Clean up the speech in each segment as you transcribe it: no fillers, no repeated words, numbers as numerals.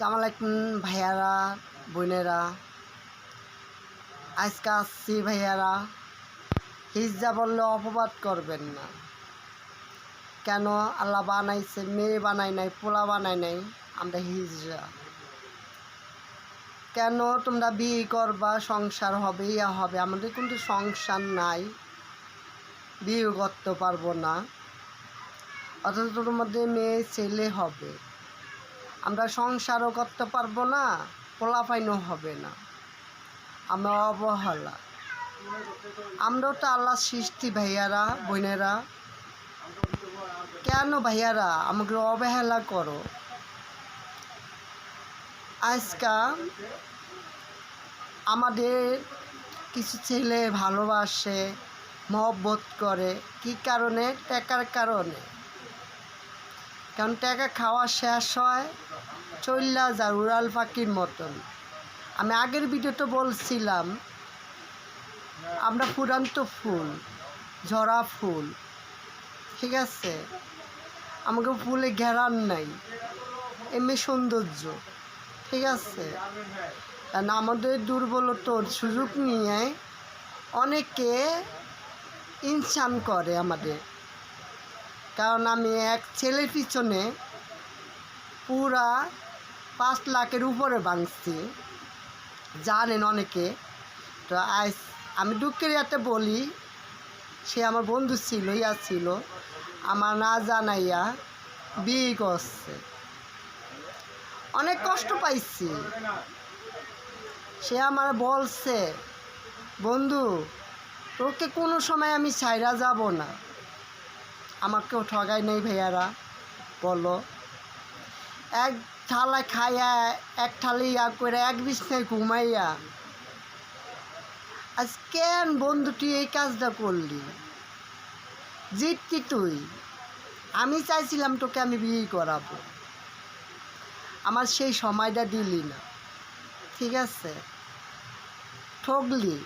আসসালামু আলাইকুম ভাইয়ারা বোনেরা। আজকে আসছি ভাইয়ারা, হিজড়া বললে অপবাদ করবেন না। কেন আল্লাহ বানাইছে, মেয়ে বানায় নাই, পোলা বানায় নাই, আমরা হিজড়া। কেন তোমরা বিয়ে করবা, সংসার হবে, ইয়া হবে? আমাদের কিন্তু সংসার নাই, বিয়ে করতে পারবো না, অথচ তোর মধ্যে মেয়ে ছেলে হবে। আমরা সংসারও করতে পারবো না, পোলাপাইনও হবে না, আমরা অবহেলা। আমরাও তো আল্লাহ সৃষ্টি ভাইয়ারা বোনেরা। কেন ভাইয়ারা আমাকে অবহেলা করো? আজকা আমাদের কিছু ছেলে ভালোবাসে, মহব্বত করে, কি কারণে? টাকার কারণে। কারণ টাকা খাওয়া শেষ হয়, চল্লা যায় উড়াল পাখির মতন। আমি আগের ভিডিওতে বলছিলাম আমরা ফুরান্ত ফুল, ঝরা ফুল, ঠিক আছে? আমাকে ফুলে ঘেরান নাই, এমনি সৌন্দর্য, ঠিক আছে? কারণ আমাদের দুর্বলতার সুযোগ নিয়ে অনেকে ইনসান করে আমাদের। কারণ আমি এক ছেলের পিছনে পুরা 5 লাখের উপরে ভাঙছি, জানেন অনেকে। তো আজ আমি দুঃখের ইয়াতে বলি, সে আমার বন্ধু ছিল, ছিল, আমার না জানাইয়া বিয়ে করছে। অনেক কষ্ট পাইছি। সে আমার বলছে, বন্ধু তোকে কোনো সময় আমি ছাইরা যাব না। আমাকেও ঠগাই নেই ভাইয়ারা, বলো। এক থালা খাইয়া, এক থালি ইয়া করে, এক বিছনায় ঘুমাইয়া, আজ কেন বন্ধু তুই এই কাজটা করলি? জিততি তুই। আমি চাইছিলাম তোকে আমি বিয়ে করাবো, আমার সেই সময়টা দিলি না, ঠিক আছে? ঠগলি।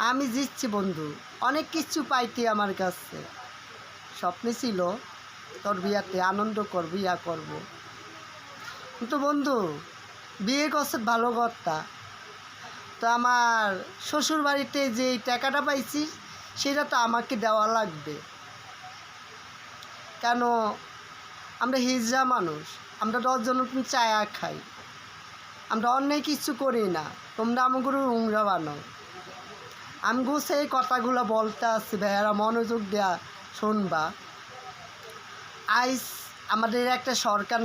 আমি জিতছি বন্ধু, অনেক কিছু পাইতি আমার কাছে। স্বপ্নে ছিল তোর বিয়াতে আনন্দ করবো, ইয়া করবো, কিন্তু বন্ধু বিয়ে করছে ভালো কথা। তো আমার শ্বশুর বাড়িতে যে টাকাটা পাইছি সেটা তো আমাকে দেওয়া লাগবে। কেন? আমরা হিজড়া মানুষ, আমরা 10 জন চায়া খাই, আমরা অন্যায় কিছু করি না। তোমরা আমাকে উংরা বানাও। আমি সেই কথাগুলো বলতে আসছি ভাইয়ারা, মনোযোগ দেয়া শুনবা। আইস আমাদের একটা সরকার